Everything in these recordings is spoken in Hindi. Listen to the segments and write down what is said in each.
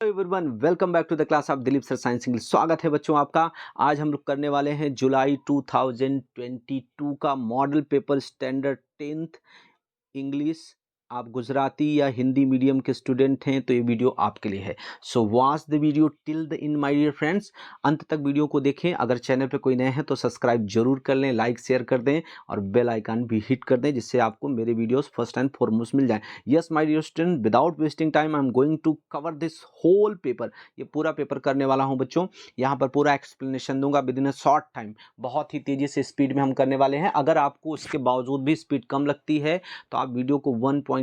Everyone, welcome back to the class of Dilip sir science English. स्वागत है बच्चों आपका। आज हम लोग करने वाले हैं जुलाई 2022 का model paper standard 10th English. आप गुजराती या हिंदी मीडियम के स्टूडेंट हैं तो ये वीडियो आपके लिए है। So watch the video till the end my dear friends. अंत तक वीडियो को देखें। अगर चैनल पे कोई नए हैं तो सब्सक्राइब जरूर कर लें, लाइक शेयर कर दें और बेल आइकन भी हिट कर दें, जिससे आपको मेरे वीडियोस फर्स्ट एंड फॉरमोस्ट मिल जाएं। Yes my dear student, without wasting time I am going to cover this whole paper. ये पूरा पेपर करने वाला हूँ बच्चों। यहाँ पर पूरा एक्सप्लेनेशन दूंगा with in a short time. बहुत ही तेजी से स्पीड में हम करने वाले हैं। अगर आपको उसके बावजूद भी स्पीड कम लगती है तो आप वीडियो को 1.25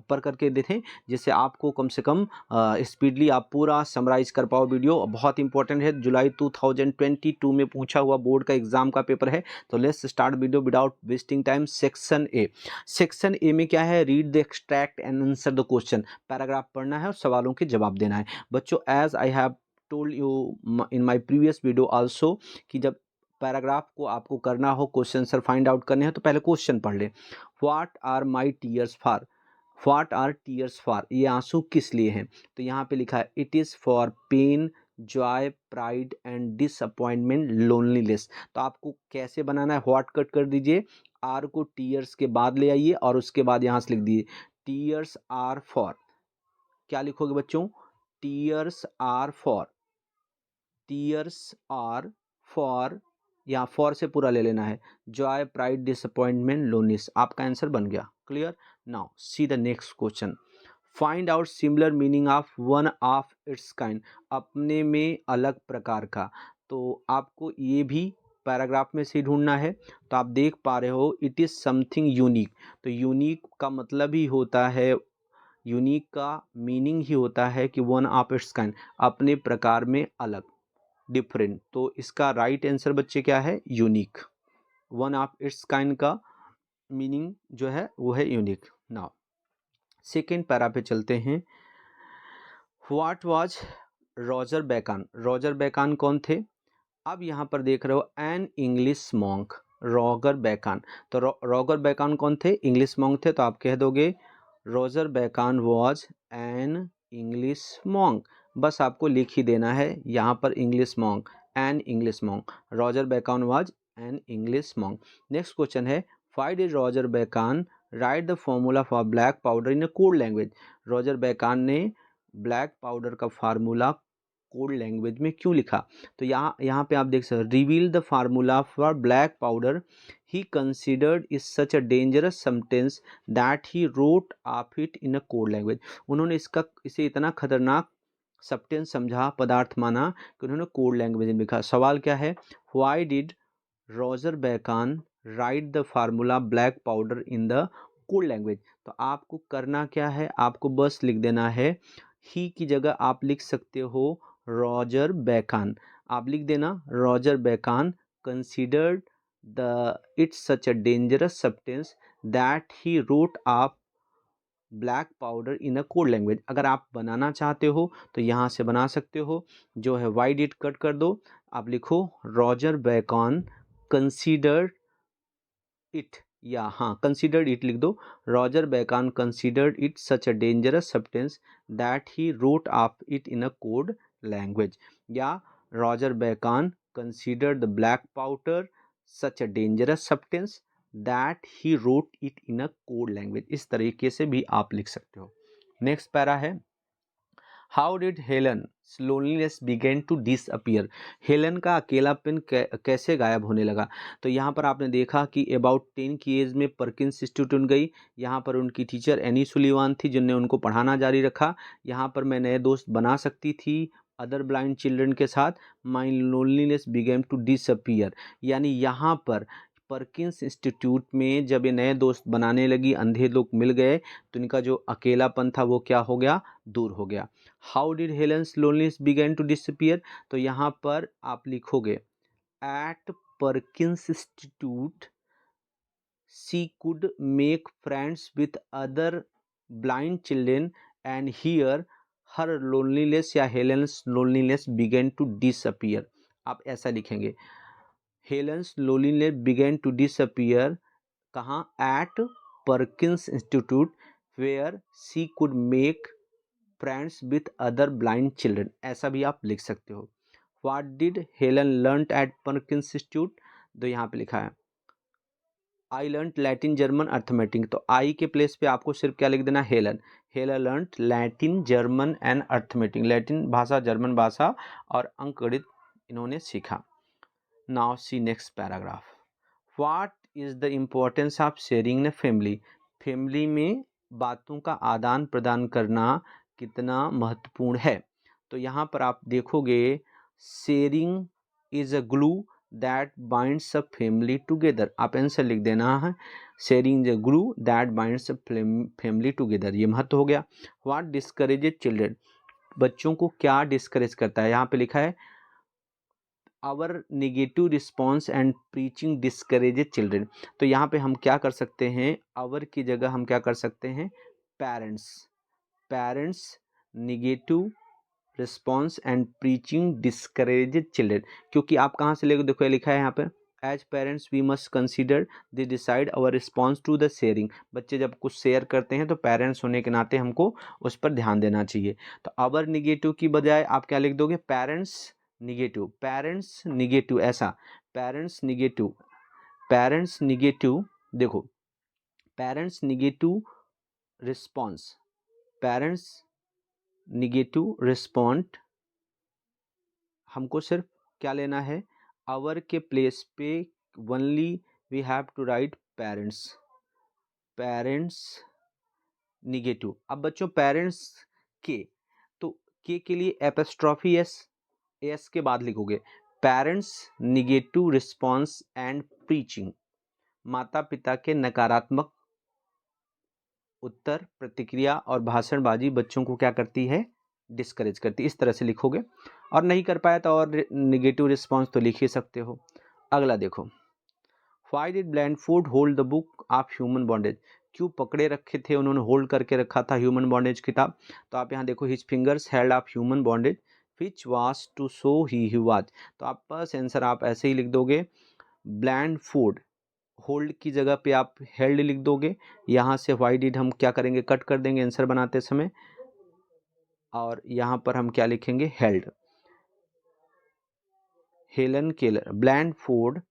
पर करके देखें, जिससे आपको कम से कम स्पीडली आप पूरा समराइज कर पाओ। वीडियो बहुत इंपॉर्टेंट है, जुलाई 2022 में पूछा हुआ बोर्ड का एग्जाम का पेपर है। तो let's start video without wasting time. Section A. Section A में क्या है? Read the extract and answer the question. Paragraph पढ़ना है और सवालों के जवाब देना है बच्चों। As I have told you in my previous video also कि जब पैराग्राफ को आपको करना हो, क्वेश्चन आंसर फाइंड आउट करने हैं, तो पहले क्वेश्चन पढ़ लें। What are my tears for? What are tears for? ये आंसू किस लिए हैं? तो यहाँ पे लिखा है it is for pain, joy, pride and disappointment, loneliness. तो आपको कैसे बनाना है? व्हाट कट कर दीजिए, आर को टीयर्स के बाद ले आइए और उसके बाद यहाँ से लिख दीजिए टीयर्स आर फॉर। क्या लिखोगे बच्चों? Tears are for. Tears are for, यहाँ फॉर से पूरा ले लेना है। Joy, pride, disappointment, loneliness. आपका आंसर बन गया। Clear? Now see the next question. Find out similar meaning of one of its kind. अपने में अलग प्रकार का। तो आपको ये भी पैराग्राफ में से ढूंढना है। तो आप देख पा रहे हो इट इज़ समथिंग यूनिक। तो यूनिक का मतलब ही होता है, यूनिक का मीनिंग ही होता है कि वन ऑफ इट्स काइंड, अपने प्रकार में अलग, डिफरेंट। तो इसका राइट आंसर बच्चे क्या है? Unique. One of its kind का मीनिंग जो है वो है यूनिक। नाउ सेकेंड पैरा पे चलते हैं। What was Roger Bacon? Roger Bacon कौन थे? अब यहाँ पर देख रहे हो an English monk, Roger Bacon. तो रॉगर बेकन कौन थे? इंग्लिश मॉन्क थे। तो आप कह दोगे Roger Bacon was an English monk. बस आपको लिख ही देना है यहाँ पर English monk, an English monk. Roger Bacon was an English monk. Next question है why did Roger Bacon write the formula for black powder in a code language? Roger Bacon ने ब्लैक पाउडर का फार्मूला कोड लैंग्वेज में क्यों लिखा? तो यहाँ पे आप देख सकते हो reveal the formula for black powder he considered is such a dangerous substance that he wrote of it in a code language. उन्होंने इसे इतना खतरनाक सब्सटेंस समझा, पदार्थ माना, कि उन्होंने कोड लैंग्वेज में लिखा। सवाल क्या है? Why did Roger Bacon write the formula black powder in the code language? तो आपको करना क्या है? आपको बस लिख देना है, ही की जगह आप लिख सकते हो रॉजर बेकन। आप लिख देना Roger Bacon considered the it's such a dangerous substance that he wrote of black powder in a code language. अगर आप बनाना चाहते हो तो यहाँ से बना सकते हो, जो है वाइड इट कट कर दो। आप लिखो रॉजर बेकन कंसिडर्ड इट, या हाँ कंसिडर्ड इट लिख दो। Roger Bacon considered it such a dangerous substance that he wrote of it in a code language, या Roger Bacon considered the black powder such a dangerous substance that he wrote it in a code language. इस तरीके से भी आप लिख सकते हो। नेक्स्ट पैरा है how did Helen loneliness begin to disappear? Helen का अकेलापन कैसे गायब होने लगा? तो यहाँ पर आपने देखा कि अबाउट 10 की एज में परकिंस इंस्टीट्यूट गई। यहाँ पर उनकी टीचर एनी सुलीवान थी जिनने उनको पढ़ाना जारी रखा। यहाँ पर मैं नए दोस्त बना सकती थी अदर ब्लाइंड चिल्ड्रन के साथ। माई लोनलीनेस बिगेन टू डिसअपियर, यानी यहाँ पर परकिंस इंस्टीट्यूट में जब ये नए दोस्त बनाने लगी, अंधे लोग मिल गए, तो इनका जो अकेलापन था वो क्या हो गया? दूर हो गया। How did Helen's loneliness begin to disappear? तो यहाँ पर आप लिखोगे at Perkins institute she could make friends with other blind children and here her loneliness या Helen's loneliness begin to disappear. आप ऐसा लिखेंगे Helen's loneliness begin to disappear कहाँ? At Perkins institute where she could make friends with other blind children, ऐसा भी आप लिख सकते हो। What did Helen learn at Perkins institute, तो यहाँ पे लिखा है I learn Latin German arithmetic, तो आई के प्लेस पे आपको सिर्फ क्या लिख देना, Helen. Helen learn Latin German and arithmetic, Latin भाषा, जर्मन भाषा और अंकगणित इन्होंने सीखा। Now see next paragraph. What is the importance of sharing in family, family में बातों का आदान प्रदान करना कितना महत्वपूर्ण है। तो यहाँ पर आप देखोगे sharing is a glue that binds a family together, आप आंसर लिख देना है, sharing is a glue that binds a family together, ये महत्व हो गया। व्हाट डिस्करेजेज चिल्ड्रन, बच्चों को क्या डिस्करेज करता है, यहाँ पे लिखा है our negative response and preaching discourages children, तो यहाँ पे हम क्या कर सकते हैं, आवर की जगह हम क्या कर सकते हैं, parents, parents negative response and preaching discourages children, क्योंकि आप कहाँ से लेकर देखो लिखा है यहाँ पे as parents we must consider they decide our response to the sharing, बच्चे जब कुछ शेयर करते हैं तो पेरेंट्स होने के नाते हमको उस पर ध्यान देना चाहिए। तो आवर निगेटिव की बजाय आप क्या लिख दोगे, पेरेंट्स निगेटिव, पेरेंट्स निगेटिव, ऐसा पेरेंट्स निगेटिव, पेरेंट्स निगेटिव, देखो parents negative response, parents negative respond, हमको सिर्फ क्या लेना है, आवर के प्लेस पे only we have to write parents, parents negative. अब बच्चों पेरेंट्स के, तो के लिए एपस्ट्रॉफी एस, एस के बाद लिखोगे parents negative response and preaching, माता पिता के नकारात्मक उत्तर, प्रतिक्रिया और भाषणबाजी बच्चों को क्या करती है, डिस्करेज करती है, इस तरह से लिखोगे। और नहीं कर पाया तो और निगेटिव रिस्पॉन्स तो लिख ही सकते हो। अगला देखो, why did Blandford hold the book of human bondage, क्यों पकड़े रखे थे उन्होंने, होल्ड करके रखा था ह्यूमन बॉन्डेज किताब, तो आप यहाँ देखो his fingers held off human bondage which was to show he was, तो आप बस आंसर आप ऐसे ही लिख दोगे, ब्लैंडफोर्ड, होल्ड की जगह पे आप हेल्ड लिख दोगे, यहाँ से व्हाई डिड हम क्या करेंगे, कट कर देंगे आंसर बनाते समय, और यहाँ पर हम क्या लिखेंगे, held. Helen Keller, Blandford,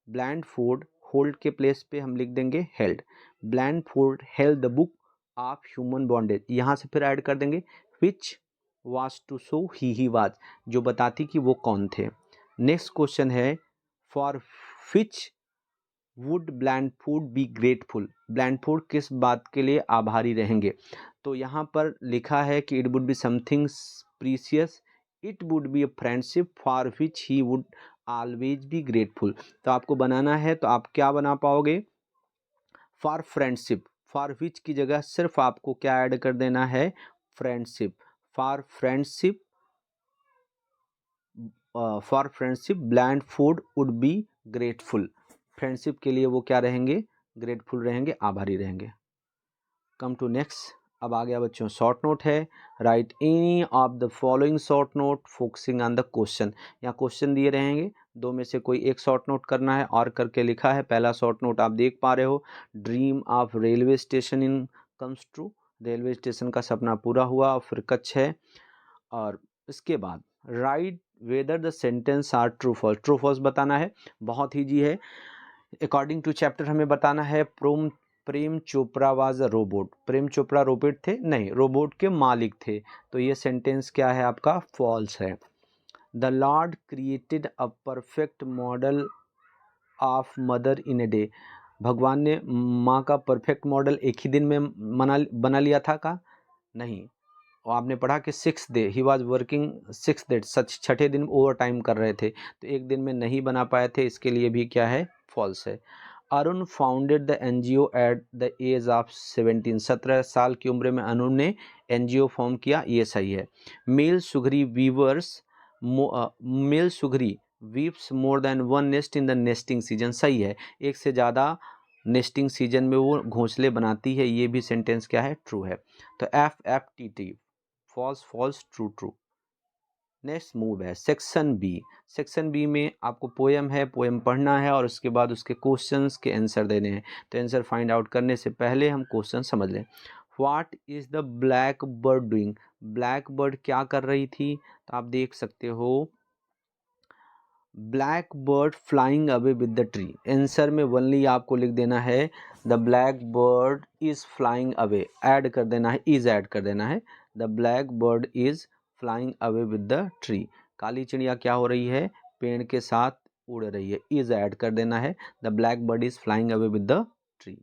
Blandford hold के प्लेस पे हम लिख देंगे held, Blandford held the book of human bondage, यहाँ से फिर ऐड कर देंगे which was to show he was, जो बताती कि वो कौन थे। नेक्स्ट क्वेश्चन है for which would Blandford be grateful, Blandford किस बात के लिए आभारी रहेंगे, तो यहाँ पर लिखा है कि it would be something precious, it would be a friendship for which he would always be grateful, तो आपको बनाना है तो आप क्या बना पाओगे, फॉर फ्रेंडशिप, फॉर विच की जगह सिर्फ आपको क्या ऐड कर देना है, friendship, for friendship, for friendship Blandford would be grateful, friendship के लिए वो क्या रहेंगे, ग्रेटफुल रहेंगे, आभारी रहेंगे। कम टू नेक्स्ट, अब आ गया बच्चों शॉर्ट नोट है, right any of the following short note focusing on the question, यहाँ क्वेश्चन दिए रहेंगे, दो में से कोई एक शॉर्ट नोट करना है, और करके लिखा है। पहला शॉर्ट नोट आप देख पा रहे हो, dream of railway station in comes true, railway station का सपना पूरा हुआ, और फिर कच्छ है। और इसके बाद write whether the sentence are true false, true false बताना है, बहुत ईजी है। अकॉर्डिंग टू चैप्टर हमें बताना है Prem Chopra was a robot, Prem Chopra robot थे, नहीं रोबोट के मालिक थे, तो ये सेंटेंस क्या है आपका, फॉल्स है। The Lord created a perfect model of mother in a day, भगवान ने माँ का परफेक्ट मॉडल एक ही दिन में बना लिया था का, नहीं, और आपने पढ़ा कि 6th day he was working, 6th day such छठे दिन ओवर टाइम कर रहे थे, तो एक दिन में नहीं बना पाए थे, इसके लिए भी क्या है, फॉल्स है। Arun founded the NGO at the age of 17, 17 साल की उम्र में अरुण ने एनजीओ फॉर्म किया, ये सही है। Male sughri weavers, male sughri weaves more than one nest in the nesting season, सही है, एक से ज़्यादा नेस्टिंग सीजन में वो घोंसले बनाती है, ये भी सेंटेंस क्या है, ट्रू है। तो FFTT false false true true. Next move है सेक्शन बी, सेक्शन बी में आपको पोएम है, पोएम पढ़ना है और उसके बाद उसके क्वेश्चंस के आंसर देने हैं। तो आंसर फाइंड आउट करने से पहले हम क्वेश्चन समझ लें। What is the black bird doing, black bird क्या कर रही थी, तो आप देख सकते हो black bird flying away with the tree. Answer में ओनली आपको लिख देना है the black bird is flying away, add कर देना है, इज ऐड कर देना है, the black bird is flying away with the tree. काली चिड़िया क्या हो रही है, पेड़ के साथ उड़ रही है, इज ऐड कर देना है, the black bird is flying away with the tree.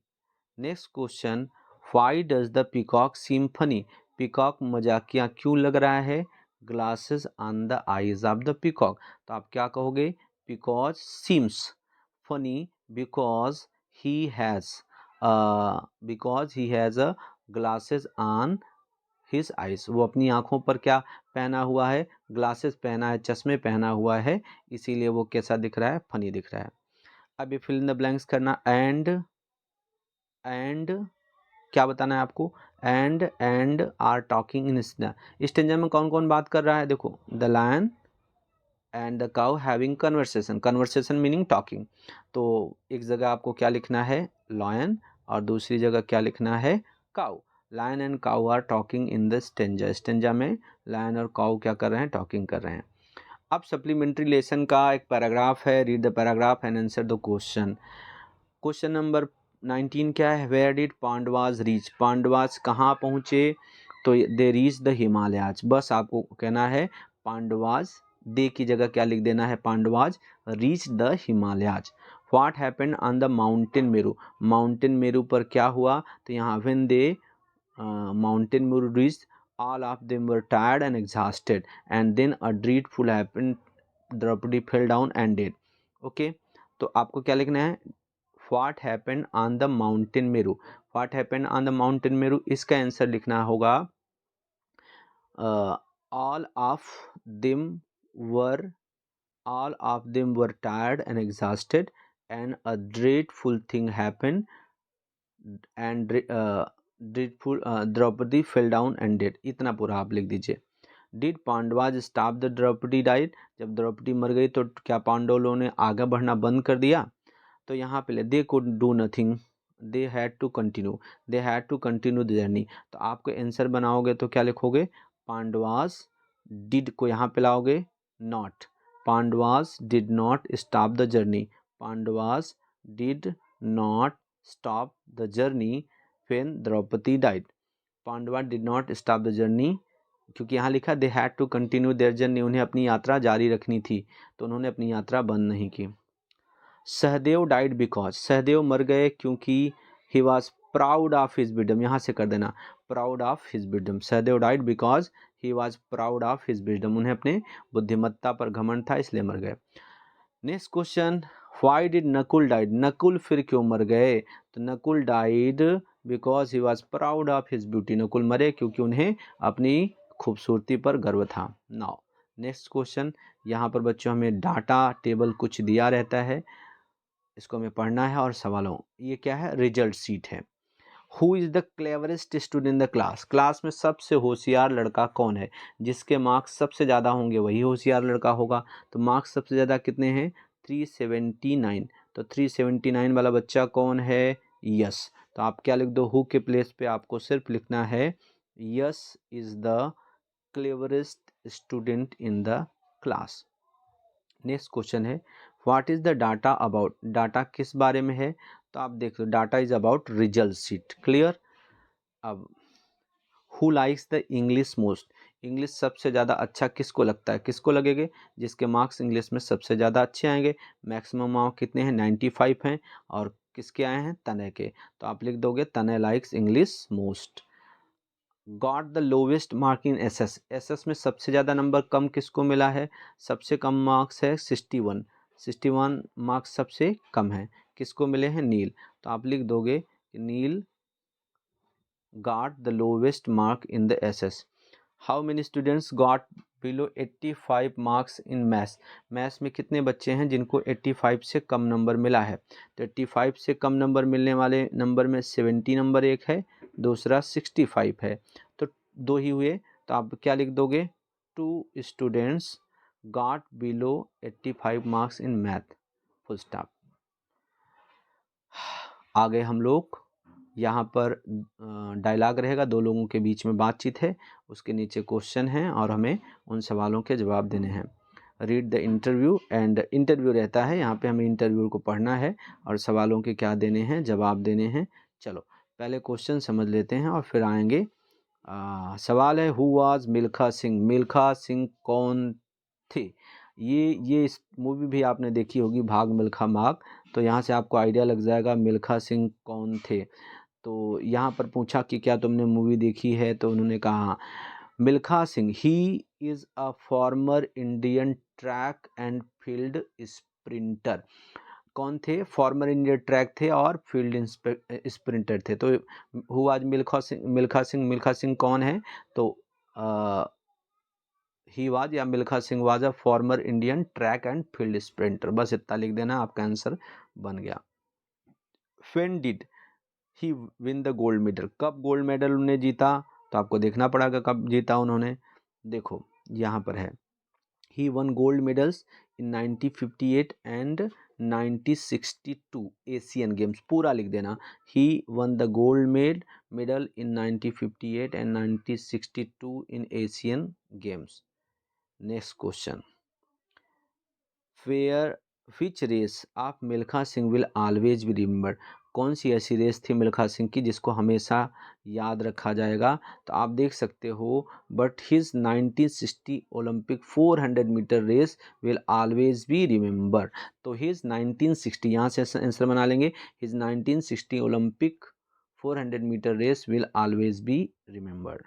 Next question, why does the peacock seem funny, peacock मजाकिया क्यों लग रहा है, glasses on the eyes of the peacock. तो आप क्या कहोगे, because seems funny because he has a glasses on his eyes, वो अपनी आंखों पर क्या पहना हुआ है, ग्लासेस पहना है, चश्मे पहना हुआ है, इसीलिए वो कैसा दिख रहा है, फनी दिख रहा है। अब ये फिल इन द ब्लैंक्स करना, एंड क्या बताना है आपको, and are talking in stanza में कौन कौन बात कर रहा है, देखो the lion and the cow having conversation, conversation meaning talking. तो एक जगह आपको क्या लिखना है, लायन, और दूसरी जगह क्या लिखना है, cow. Lion and cow are talking in the stanza, stanza में लायन और काउ क्या कर रहे हैं, टॉकिंग कर रहे हैं। अब सप्लीमेंट्री लेसन का एक पैराग्राफ है, read the paragraph and answer the question. Question number 19 क्या है, where did Pandavas reach, Pandavas कहाँ पहुँचे, तो दे रीच द हिमालयाज, बस आपको कहना है पांडवाज, दे की जगह क्या लिख देना है, Pandavas reach the Himalayas. What happened on the mountain Meru, mountain Meru पर क्या हुआ, तो यहाँ when they mountain Meru reach all of them were tired and exhausted and then a dreadful happened, Draupadi fell down and dead। Okay, तो आपको क्या लिखना है, what happened on the mountain Meru, what happened on the mountain Meru, इसका आंसर लिखना होगा all of them were all of them were tired and exhausted and a dreadful thing happened and dreadful Draupadi fell down and dead, इतना पूरा आप लिख दीजिए। Did Pandavas stop the Draupadi died, जब द्रौपदी मर गई तो क्या पांडवों ने आगे बढ़ना बंद कर दिया, तो यहाँ पे they could do nothing, they had to continue, they had to continue the journey. तो आपको आंसर बनाओगे तो क्या लिखोगे, पांडवाज डिड को यहाँ पे लाओगे not, Pandavas did not stop the journey, Pandavas did not stop the journey when Draupadi died, Pandava did not stop the journey, क्योंकि यहाँ लिखा they had to continue their journey, उन्हें अपनी यात्रा जारी रखनी थी, तो उन्होंने अपनी यात्रा बंद नहीं की। सहदेव डाइड बिकॉज, सहदेव मर गए क्योंकि he was proud of his wisdom, यहाँ से कर देना proud of his wisdom, Sahadev died because he was proud of his wisdom, उन्हें अपने बुद्धिमत्ता पर घमंड था इसलिए मर गए। Next question, why did Nakul died, Nakul फिर क्यों मर गए, तो Nakul died because he was proud of his beauty, Nakul मरे क्योंकि उन्हें अपनी खूबसूरती पर गर्व था। नाउ नेक्स्ट क्वेश्चन, यहाँ पर बच्चों हमें डाटा टेबल कुछ दिया रहता है, इसको हमें पढ़ना है और सवालों, ये क्या है, रिजल्ट सीट है। Who is the cleverest student in the class, class में सबसे होशियार लड़का कौन है, जिसके मार्क्स सबसे ज़्यादा होंगे वही होशियार लड़का होगा। तो मार्क्स सबसे ज़्यादा कितने हैं, 379, तो 379 वाला बच्चा कौन है, यस। तो आप क्या लिख दो, हु के प्लेस पे आपको सिर्फ लिखना है yes is the cleverest student in the class. Next question है, what is the data about, data किस बारे में है, तो आप देख लो data is about result sheet, clear. अब who likes the English most, English सबसे ज़्यादा अच्छा किसको लगता है, किसको लगेंगे, जिसके मार्क्स इंग्लिश में सबसे ज़्यादा अच्छे आएंगे, मैक्सिमम मार्क्स कितने हैं 95 हैं, और किसके आए हैं, तनय के, तो आप लिख दोगे तनय likes English most. Got the lowest mark in SS, SS में सबसे ज़्यादा नंबर कम किसको मिला है, सबसे कम मार्क्स है 61, 61 मार्क्स सबसे कम है, किसको मिले हैं, नील। तो आप लिख दोगे Neil got the lowest mark in the SS. How many students got below 85 marks in maths, maths में कितने बच्चे हैं जिनको 85 से कम नंबर मिला है, तो 85 से कम नंबर मिलने वाले नंबर में 70 नंबर एक है, दूसरा 65 है, तो दो ही हुए, तो आप क्या लिख दोगे, 2 students got below 85 marks in math, full stop. आगे हम लोग यहाँ पर डायलॉग रहेगा, दो लोगों के बीच में बातचीत है, उसके नीचे क्वेश्चन है और हमें उन सवालों के जवाब देने हैं। Read the interview, and interview रहता है, यहाँ पे हमें इंटरव्यू को पढ़ना है और सवालों के क्या देने हैं, जवाब देने हैं। चलो पहले क्वेश्चन समझ लेते हैं और फिर आएंगे। सवाल है, हु वाज मिल्खा सिंह? मिल्खा सिंह कौन थे? ये इस मूवी भी आपने देखी होगी, भाग मिल्खा भाग, तो यहाँ से आपको आइडिया लग जाएगा मिल्खा सिंह कौन थे। तो यहाँ पर पूछा कि क्या तुमने मूवी देखी है, तो उन्होंने कहा Milkha Singh he is a former Indian track and field sprinter. कौन थे? फॉर्मर इंडियन ट्रैक थे और फील्ड स्प्रिंटर थे। तो हु आज मिल्खा सिंह? मिल्खा सिंह कौन है? तो ही वाज या Milkha Singh was a former Indian track and field sprinter. बस इतना लिख देना, आपका आंसर बन गया। When did he win the gold medal? कब गोल्ड मेडल उन्होंने जीता? तो आपको देखना पड़ेगा कब जीता उन्होंने। देखो यहाँ पर है, he won gold medals in 1958 and 1962 Asian games. पूरा लिख देना, he won the gold medal in 1958 and 1962 in Asian games. Next question, for which race of Milkha Singh will always be remembered? कौन सी ऐसी रेस थी मिल्खा सिंह की जिसको हमेशा याद रखा जाएगा? तो आप देख सकते हो, but his 1960 Olympic 400 meter race will always be remember. तो हिज 1960, यहाँ से आंसर बना लेंगे, his 1960 Olympic 400 meter race will always be remembered.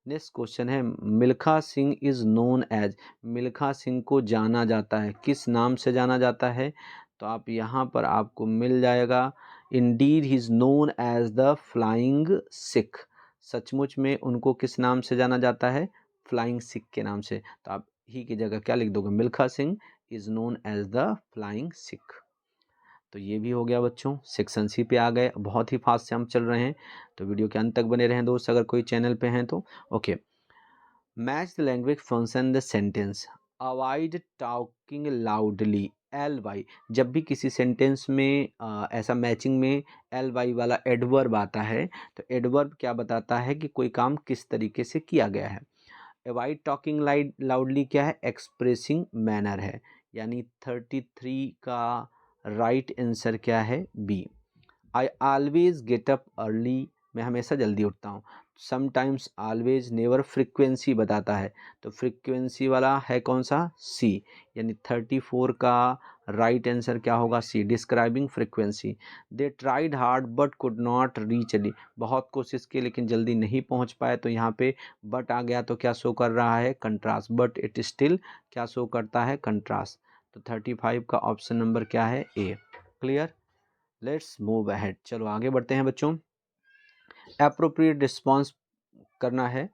Next question है, Milkha Singh is known as? Milkha Singh को जाना जाता है, किस नाम से जाना जाता है? तो आप यहाँ पर आपको मिल जाएगा, indeed he is known as the flying Sikh. सचमुच में उनको किस नाम से जाना जाता है? फ्लाइंग सिख के नाम से। तो आप ही की जगह क्या लिख दोगे? Milkha Singh is known as the flying Sikh. तो ये भी हो गया बच्चों, सेक्शन सी पे आ गए। बहुत ही फास्ट से हम चल रहे हैं, तो वीडियो के अंत तक बने रहें दोस्त, अगर कोई चैनल पे हैं तो। Okay, match the language function the sentence, avoid talking loudly. L Y, जब भी किसी सेंटेंस में ऐसा मैचिंग में एल वाई वाला एडवर्ब आता है, तो एडवर्ब क्या बताता है कि कोई काम किस तरीके से किया गया है। अवॉइड टॉकिंग लाउडली क्या है? एक्सप्रेसिंग मैनर है, यानी 33 का राइट आंसर क्या है? B. I always get up early, मैं हमेशा जल्दी उठता हूँ। समटाइम्स, ऑलवेज, नेवर, फ्रिक्वेंसी बताता है, तो फ्रिक्वेंसी वाला है कौन सा? सी, यानी 34 का राइट आंसर क्या होगा? C, describing frequency. They tried hard but could not reach early, बहुत कोशिश की लेकिन जल्दी नहीं पहुँच पाए, तो यहाँ पे बट आ गया, तो क्या शो कर रहा है? कंट्रास्ट, बट इट स्टिल क्या शो करता है? कंट्रास्ट। तो 35 का ऑप्शन नंबर क्या है? A. Clear? Let's move ahead, चलो आगे बढ़ते हैं बच्चों। एप्रोप्रिएट रिस्पॉन्स करना है।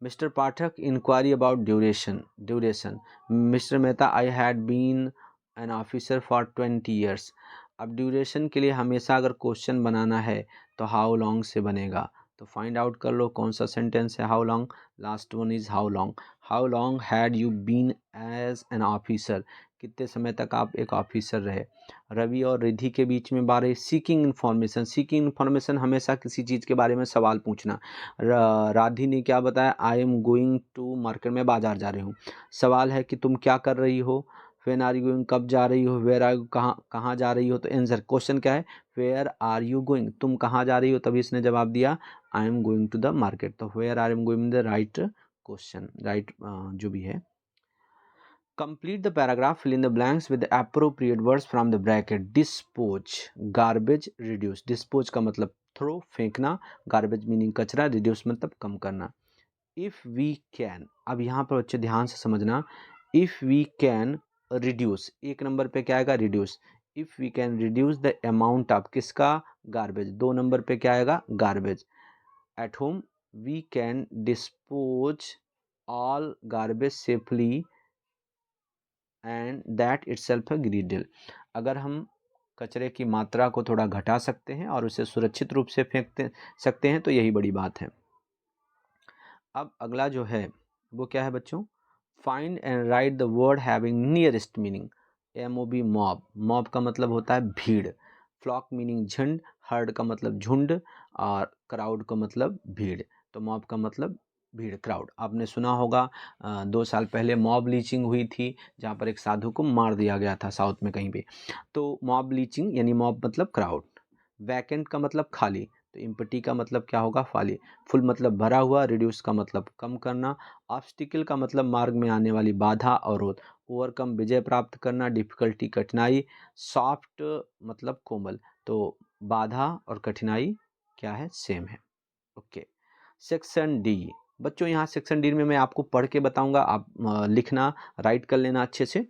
Mister Pathak, inquiry about duration. Mister Mehta, I had been an officer for 20 years. अब ड्यूरेशन के लिए हमेशा अगर क्वेश्चन बनाना है तो हाउ लॉन्ग से बनेगा, तो फाइंड आउट कर लो कौन सा सेंटेंस है how long. Last one is how long had you been as an officer? कितने समय तक आप एक ऑफिसर रहे? रवि और रिद्धि के बीच में बारे सीकिंग इन्फॉर्मेशन हमेशा किसी चीज़ के बारे में सवाल पूछना। राधी ने क्या बताया? I am going to market, में बाजार जा रही हूँ। सवाल है कि तुम क्या कर रही हो? वेन आर यू गोइंग, कब जा रही हो? वेयर आर यू, कहाँ जा रही हो? तो आंसर, क्वेश्चन क्या है? वेयर आर यू गोइंग, तुम कहाँ जा रही हो? तभी इसने जवाब दिया I am going to the market. तो where are am going the right question, right जो भी है। Complete the paragraph, fill in the blanks with the appropriate words from the bracket. Dispose, garbage, reduce. Dispose का मतलब थ्रो, फेंकना, garbage मीनिंग कचरा, reduce मतलब कम करना। If we can, अब यहाँ पर बच्चे ध्यान से समझना, if we can reduce, एक नंबर पे क्या आएगा? reduce. If we can reduce the amount of, किसका? garbage. दो नंबर पे क्या आएगा? garbage. At home we can dispose all garbage safely and that itself a great deal. अगर हम कचरे की मात्रा को थोड़ा घटा सकते हैं और उसे सुरक्षित रूप से फेंक सकते हैं तो यही बड़ी बात है। अब अगला जो है वो क्या है बच्चों? Find and right the word having nearest meaning. MOB, mob. Mob का मतलब होता है भीड़, फ्लॉक मीनिंग झुंड, हर्ड का मतलब झुंड, और क्राउड का मतलब भीड़। तो मॉब का मतलब भीड़, क्राउड। आपने सुना होगा 2 साल पहले मॉब लीचिंग हुई थी, जहाँ पर एक साधु को मार दिया गया था साउथ में कहीं पे। तो मॉब लीचिंग यानी मॉब मतलब क्राउड। वैकेंट का मतलब खाली, तो एम्प्टी का मतलब क्या होगा, खाली। फुल मतलब भरा हुआ, रिड्यूस का मतलब कम करना, ऑब्स्टिकल का मतलब मार्ग में आने वाली बाधा, अवरोध। ओवरकम विजय प्राप्त करना, डिफिकल्टी कठिनाई, सॉफ्ट मतलब कोमल। तो बाधा और कठिनाई क्या है, सेम है। Okay, section D. बच्चों यहाँ सेक्शन डी में मैं आपको पढ़ के बताऊंगा, आप लिखना, राइट कर लेना अच्छे से।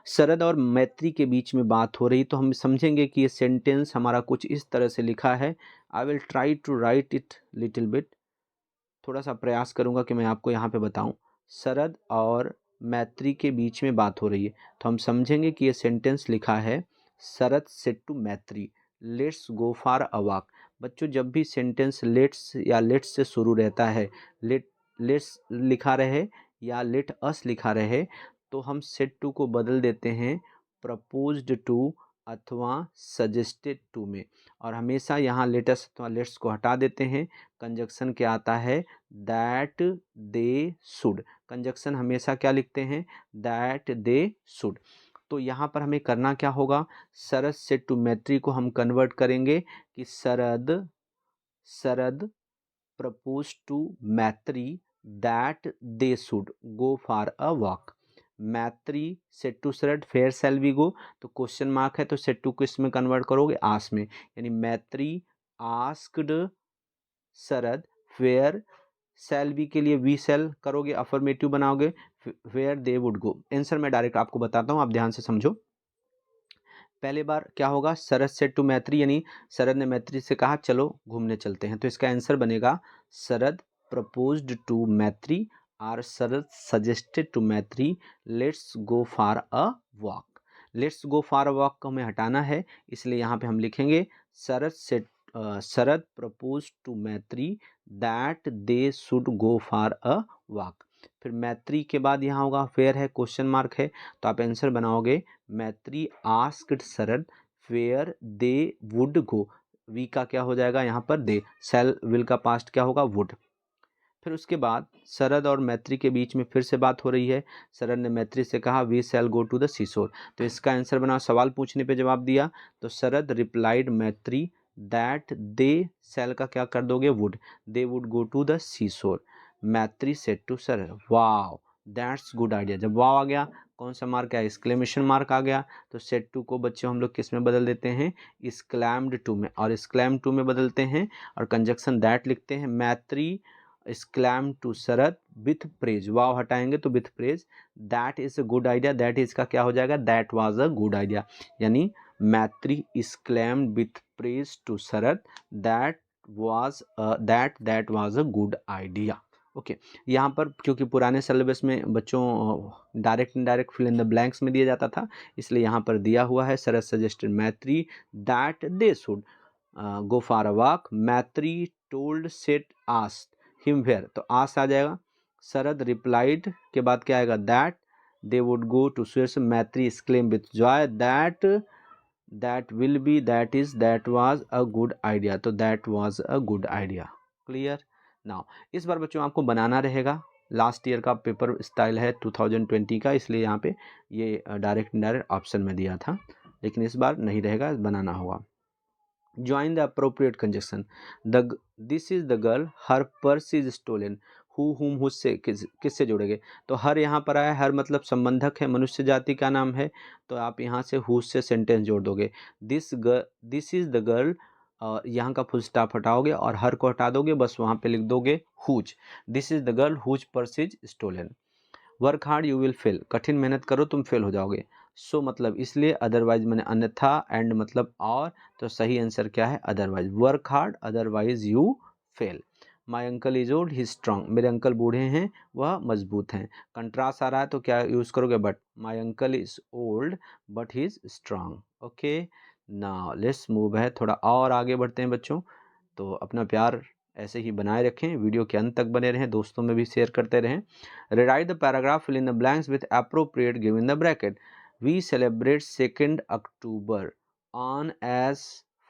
शरद और मैत्री के बीच में बात हो रही, तो हम समझेंगे कि ये सेंटेंस हमारा कुछ इस तरह से लिखा है। I will try to write it little bit, थोड़ा सा प्रयास करूंगा कि मैं आपको यहाँ पे बताऊं। शरद और मैत्री के बीच में बात हो रही है, तो हम समझेंगे कि ये सेंटेंस लिखा है, शरद सेड टू मैत्री, let's go for a walk. बच्चों जब भी सेंटेंस लेट्स या लेट्स से शुरू रहता है, लेट्स लिखा रहे या लेट अस लिखा रहे, तो हम सेड टू को बदल देते हैं प्रपोज्ड टू अथवा सजेस्टेड टू में, और हमेशा यहाँ लेटस अथवा लेट्स को हटा देते हैं। कंजक्शन क्या आता है, दैट दे शुड। कंजक्शन हमेशा क्या लिखते हैं, दैट दे शुड। तो यहाँ पर हमें करना क्या होगा, शरद से टू मैत्री को हम कन्वर्ट करेंगे कि Sharad proposed to Maitri that they should go for a walk. Maitri said to Sharad where shall we go, तो क्वेश्चन मार्क है, तो सेड टू को इसमें कन्वर्ट करोगे आस में, यानी Maitri asked Sharad where shall we के लिए वी शैल करोगे, अफर्मेटिव बनाओगे, where they would go. Answer मैं डायरेक्ट आपको बताता हूँ, आप ध्यान से समझो। पहले बार क्या होगा, शरद सेड टू मैत्री, यानी शरद ने मैत्री से कहा चलो घूमने चलते हैं, तो इसका आंसर बनेगा शरद प्रपोज्ड टू मैत्री और शरद सजेस्टेड टू मैत्री let's go for a walk. Let's go for a walk को हमें हटाना है, इसलिए यहाँ पे हम लिखेंगे शरद said Sharad proposed to Maitri that they should go for a walk. फिर मैत्री के बाद यहाँ होगा फेयर है, क्वेश्चन मार्क है, तो आप आंसर बनाओगे Maitri asked Sharad where they would go. We का क्या हो जाएगा यहाँ पर, दे, शैल विल का पास्ट क्या होगा, वुड। फिर उसके बाद शरद और मैत्री के बीच में फिर से बात हो रही है। शरद ने मैत्री से कहा we shall go to the seashore, तो इसका आंसर बनाओ, सवाल पूछने पे जवाब दिया, तो शरद रिप्लाइड मैत्री दैट दे शैल का क्या कर दोगे, would, they would go to the seashore. Maitri said to Sharad wow that's good idea, जब वाव आ गया कौन सा मार्क है, एक्सक्लेमेशन मार्क आ गया, तो सेड टू को बच्चों हम लोग किस में बदल देते हैं, एक्सक्लैम्ड टू में, और एक्सक्लैम्ड टू में बदलते हैं और कंजक्शन दैट लिखते हैं। Maitri exclaimed to Sharad with praise, wow हटाएंगे तो with praise, that is a good idea, that is का क्या हो जाएगा, that was a good idea, यानी Maitri exclaimed with praise to Sharad that was a good idea. Okay, यहाँ पर क्योंकि पुराने सिलेबस में बच्चों direct indirect fill in the blanks में दिया जाता था, इसलिए यहाँ पर दिया हुआ है Sharad suggested Maitri that they should go for a walk, Maitri told set asked him where, तो आस आ जाएगा। शरद रिप्लाइड के बाद क्या आएगा, that they would go to Swiss, Maitri exclaim with joy that will be that is that was a good idea, तो that was a good idea. Clear now, इस बार बच्चों आपको बनाना रहेगा, लास्ट ईयर का पेपर स्टाइल है 2020 का, इसलिए यहाँ पे ये डायरेक्ट इनडायरेक्ट ऑप्शन में दिया था, लेकिन इस बार नहीं रहेगा, बनाना होगा। Join the appropriate conjunction. This is the girl, her purse is stolen. Who whom whose से किससे जोड़ेंगे, तो हर यहाँ पर आया, हर मतलब संबंधक है, मनुष्य जाति का नाम है, तो आप यहाँ से whose से सेंटेंस जोड़ दोगे। दिस इज द गर्ल, यहाँ का फुल स्टॉप हटाओगे और हर को हटा दोगे, बस वहाँ पे लिख दोगे whose. This is the girl whose purse is stolen. Work hard you will fail, कठिन मेहनत करो तुम फेल हो जाओगे। सो मतलब इसलिए, अदरवाइज मैंने अन्यथा, एंड मतलब और, तो सही आंसर क्या है, otherwise. Work hard otherwise you fail. My uncle is old he strong, मेरे अंकल बूढ़े हैं वह मजबूत हैं। कंट्रास्ट आ रहा है तो क्या यूज़ करोगे, but. My uncle is old but he is strong. Okay, now let's move है, थोड़ा और आगे बढ़ते हैं बच्चों। तो अपना प्यार ऐसे ही बनाए रखें, वीडियो के अंत तक बने रहें, दोस्तों में भी शेयर करते रहें। Rewrite the paragraph, fill in the blanks with appropriate given the bracket. We celebrate 2nd October. On as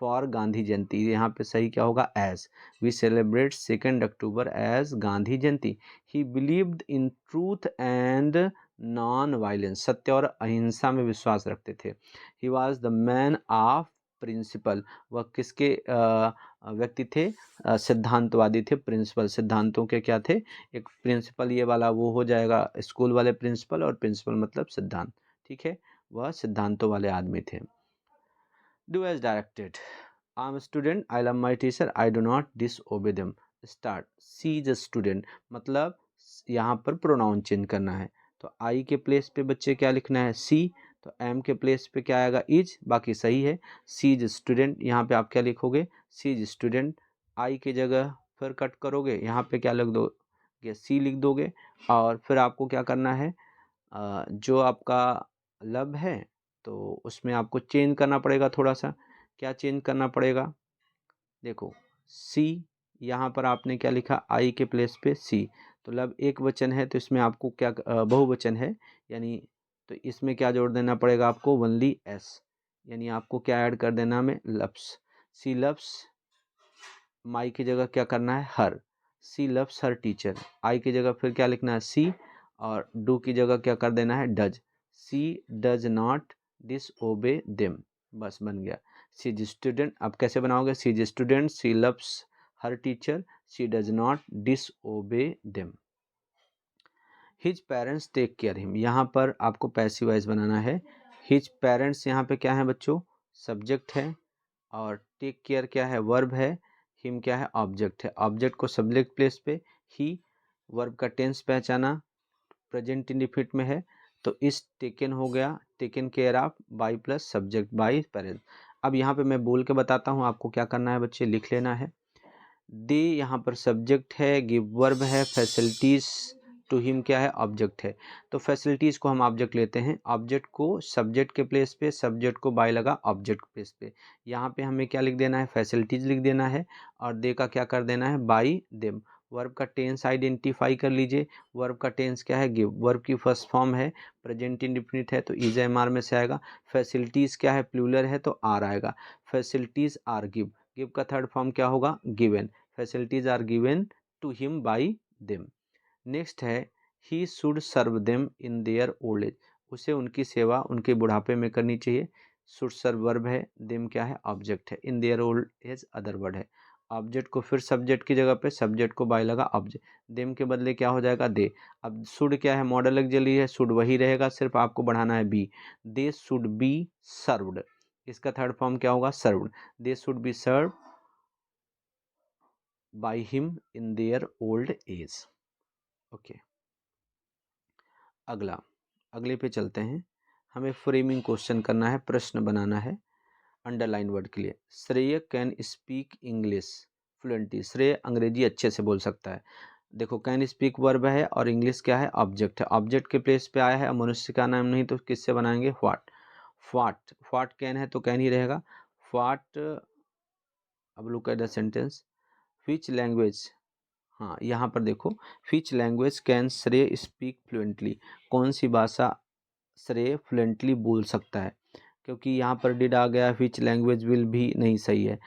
for Gandhi Jayanti, यहाँ पे सही क्या होगा, as. We celebrate 2 October as Gandhi Jayanti. He believed in truth and non violence, सत्य और अहिंसा में विश्वास रखते थे। He was the man of principle, वह किसके व्यक्ति थे, सिद्धांतवादी थे। प्रिंसिपल सिद्धांतों के क्या थे, एक प्रिंसिपल ये वाला वो हो जाएगा स्कूल वाले प्रिंसिपल, और प्रिंसिपल मतलब सिद्धांत, ठीक है, वह सिद्धांतों वाले आदमी थे। Do as directed. I'm a student. I love my teacher. I do not disobey them. Start. She is a student. मतलब यहाँ पर प्रोनाउन चेंज करना है, तो आई के प्लेस पे बच्चे क्या लिखना है, सी। तो एम के प्लेस पे क्या आएगा, इज। बाकी सही है। सी इज स्टूडेंट, यहाँ पे आप क्या लिखोगे, सी इज स्टूडेंट। आई की जगह फिर कट करोगे, यहाँ पे क्या लिख दोगे, सी लिख दोगे। और फिर आपको क्या करना है, जो आपका लब है तो उसमें आपको चेंज करना पड़ेगा थोड़ा सा। क्या चेंज करना पड़ेगा, देखो सी, यहाँ पर आपने क्या लिखा, आई के प्लेस पे सी। तो लब एक वचन है तो इसमें आपको क्या बहुवचन है, यानी तो इसमें क्या जोड़ देना पड़ेगा आपको, ओनली एस, यानी आपको क्या ऐड कर देना में, लव्स। सी लव्स, माई की जगह क्या करना है, हर। सी लव्स हर टीचर, आई की जगह फिर क्या लिखना है, सी। और डू की जगह क्या कर देना है, does. She does not disobey them, बस बन गया। सी इज स्टूडेंट, अब कैसे बनाओगे, she is student, she loves her teacher, she does not disobey them. His parents take care him, यहाँ पर आपको पैसिव वॉइस बनाना है। हिज पेरेंट्स यहाँ पे क्या है बच्चों, सब्जेक्ट है, और टेक केयर क्या है, वर्ब है। हिम क्या है, ऑब्जेक्ट है। ऑब्जेक्ट को सब्जेक्ट प्लेस पे, ही। वर्ब का टेंस पहचाना, प्रेजेंट इंडिफिनिट में है, तो इस टेकन हो गया, taken care of by plus subject by parent. अब यहाँ पे मैं बोल के बताता हूँ आपको क्या करना है बच्चे, लिख लेना है। दे यहाँ पर सब्जेक्ट है, गिव वर्ब है, फैसिलिटीज टू हिम क्या है, ऑब्जेक्ट है। तो फैसिलिटीज को हम ऑब्जेक्ट लेते हैं, ऑब्जेक्ट को सब्जेक्ट के प्लेस पे, सब्जेक्ट को बाय लगा ऑब्जेक्ट प्लेस पे। यहाँ पे हमें क्या लिख देना है, फैसिलिटीज लिख देना है, और दे का क्या कर देना है, बाई देम। वर्ब का टेंस आइडेंटिफाई कर लीजिए। वर्ब का टेंस क्या है, गिव। वर्ब की फर्स्ट फॉर्म है, प्रेजेंट इंडिफिनिट है तो इज एम आर में से आएगा। फैसिलिटीज क्या है, प्लूरल है तो आर आएगा। फैसिलिटीज आर गिव, गिव का थर्ड फॉर्म क्या होगा, given. Facilities are given to him by them. Next है, he should serve them in their old age, उसे उनकी सेवा उनके बुढ़ापे में करनी चाहिए। शुड सर्व वर्ब है, देम क्या है, ऑब्जेक्ट है, in their old age other word है। ऑब्जेक्ट को फिर सब्जेक्ट की जगह पे, सब्जेक्ट को बाय लगा ऑब्जेक्ट, देम के बदले क्या हो जाएगा, दे। अब शुड क्या है, मॉडल एक्चुअली है, शुड वही रहेगा, सिर्फ आपको बढ़ाना है B. They should be served, इसका थर्ड फॉर्म क्या होगा, served. They should be serve by him in their old age। Okay, अगला, अगले पे चलते हैं। हमें फ्रेमिंग क्वेश्चन करना है, प्रश्न बनाना है अंडरलाइन वर्ड के लिए। श्रेय कैन स्पीक इंग्लिश फ्लुएंटली, श्रेय अंग्रेजी अच्छे से बोल सकता है। देखो कैन स्पीक वर्ब है और इंग्लिश क्या है, ऑब्जेक्ट है। ऑब्जेक्ट के प्लेस पे आया है, मनुष्य का नाम नहीं तो किससे बनाएंगे, व्हाट। व्हाट कैन है तो कैन ही रहेगा, व्हाट। अब look at the sentence, which language, हाँ यहाँ पर देखो, विच लैंग्वेज कैन श्रेय स्पीक फ्लुएंटली, कौन सी भाषा श्रेय फ्लुएंटली बोल सकता है। क्योंकि यहाँ पर डिड आ गया, विच लैंग्वेज विल भी नहीं सही है,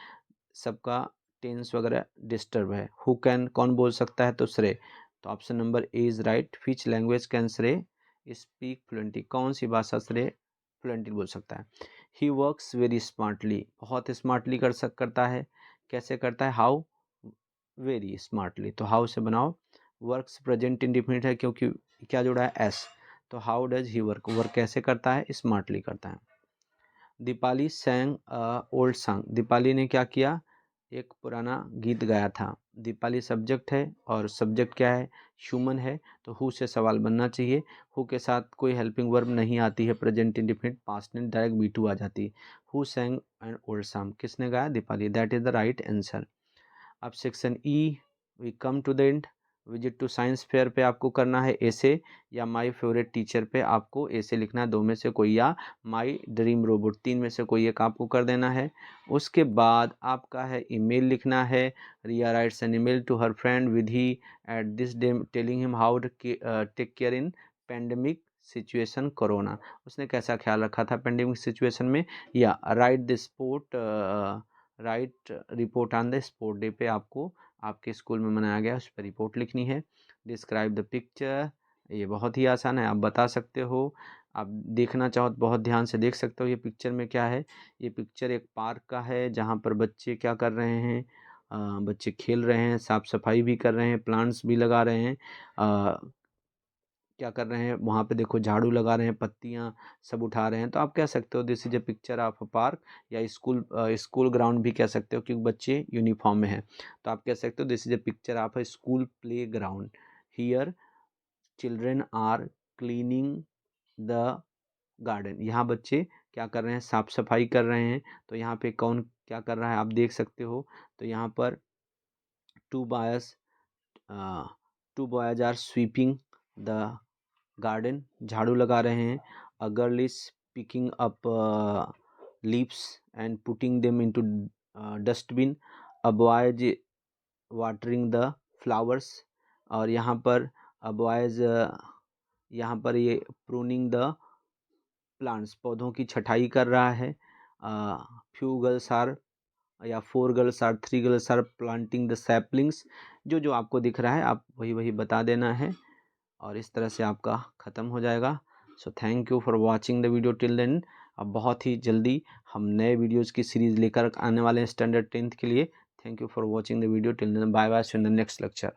सबका टेंस वगैरह डिस्टर्ब है। हु कैन, कौन बोल सकता है तो श्रेय, तो option number A is right. Which language can श्रेय स्पीक फ्लुएंटली, कौन सी भाषा श्रेय फ्लुएंटली बोल सकता है। ही वर्क्स वेरी स्मार्टली, बहुत स्मार्टली करता है, कैसे करता है, हाउ, वेरी स्मार्टली, तो हाउ से बनाओ। वर्क्स प्रेजेंट इंडिफिनिट है क्योंकि क्या जुड़ा है, एस, तो how does he work, work कैसे करता है, स्मार्टली करता है। दीपाली सैंग ओल्ड सॉन्ग, दीपाली ने क्या किया, एक पुराना गीत गाया था। दीपाली सब्जेक्ट है और सब्जेक्ट क्या है, ह्यूमन है, तो हु से सवाल बनना चाहिए। हु के साथ कोई हेल्पिंग वर्ब नहीं आती है, प्रेजेंट इंडिफिनिट, पास्ट में डायरेक्ट बी टू आ जाती है। Who sang an old song, किसने गाया, Deepali, that is the right answer. अब section E, we come to the end. Visit to science fair पे आपको करना है ऐसे, या माय फेवरेट टीचर पे आपको ऐसे लिखना है, दो में से कोई, या माय ड्रीम रोबोट, तीन में से कोई एक आपको कर देना है। उसके बाद आपका है ईमेल लिखना है। Riya writes an email to her friend Vidhi at this day telling him how to take care in pandemic situation corona, उसने कैसा ख्याल रखा था पेंडेमिक सिचुएशन में। या write the sport, write report on the sport day पे आपको आपके स्कूल में मनाया गया उस पर रिपोर्ट लिखनी है। डिस्क्राइब द पिक्चर, ये बहुत ही आसान है, आप बता सकते हो। आप देखना चाहो तो बहुत ध्यान से देख सकते हो ये पिक्चर में क्या है। ये पिक्चर एक पार्क का है जहाँ पर बच्चे क्या कर रहे हैं, बच्चे खेल रहे हैं, साफ सफाई भी कर रहे हैं, प्लांट्स भी लगा रहे हैं, क्या कर रहे हैं वहाँ पे देखो, झाड़ू लगा रहे हैं, पत्तियाँ सब उठा रहे हैं। तो आप कह सकते हो this is a picture of a park, या स्कूल ग्राउंड भी कह सकते हो क्योंकि बच्चे यूनिफॉर्म में हैं। तो आप कह सकते हो this is a picture of a school playground, here children are cleaning the garden. यहाँ बच्चे क्या कर रहे हैं, साफ सफाई कर रहे हैं। तो यहाँ पे कौन क्या कर रहा है आप देख सकते हो। तो यहाँ पर two boys are sweeping the garden, झाड़ू लगा रहे हैं। A girl is picking up leaves and putting them into dustbin. A boys watering the flowers, और यहाँ पर अ बॉयज यहाँ पर ये प्रूनिंग द प्लांट्स, पौधों की छटाई कर रहा है। फ्यू गर्ल्स आर, या 4 girls are, 3 girls are planting the saplings. जो जो आपको दिख रहा है आप वही वही बता देना है, और इस तरह से आपका ख़त्म हो जाएगा। So thank you for watching the video till then. अब बहुत ही जल्दी हम नए वीडियोज़ की सीरीज़ लेकर आने वाले हैं स्टैंडर्ड 10th के लिए। Thank you for watching the video till then, bye bye, see you in the next lecture.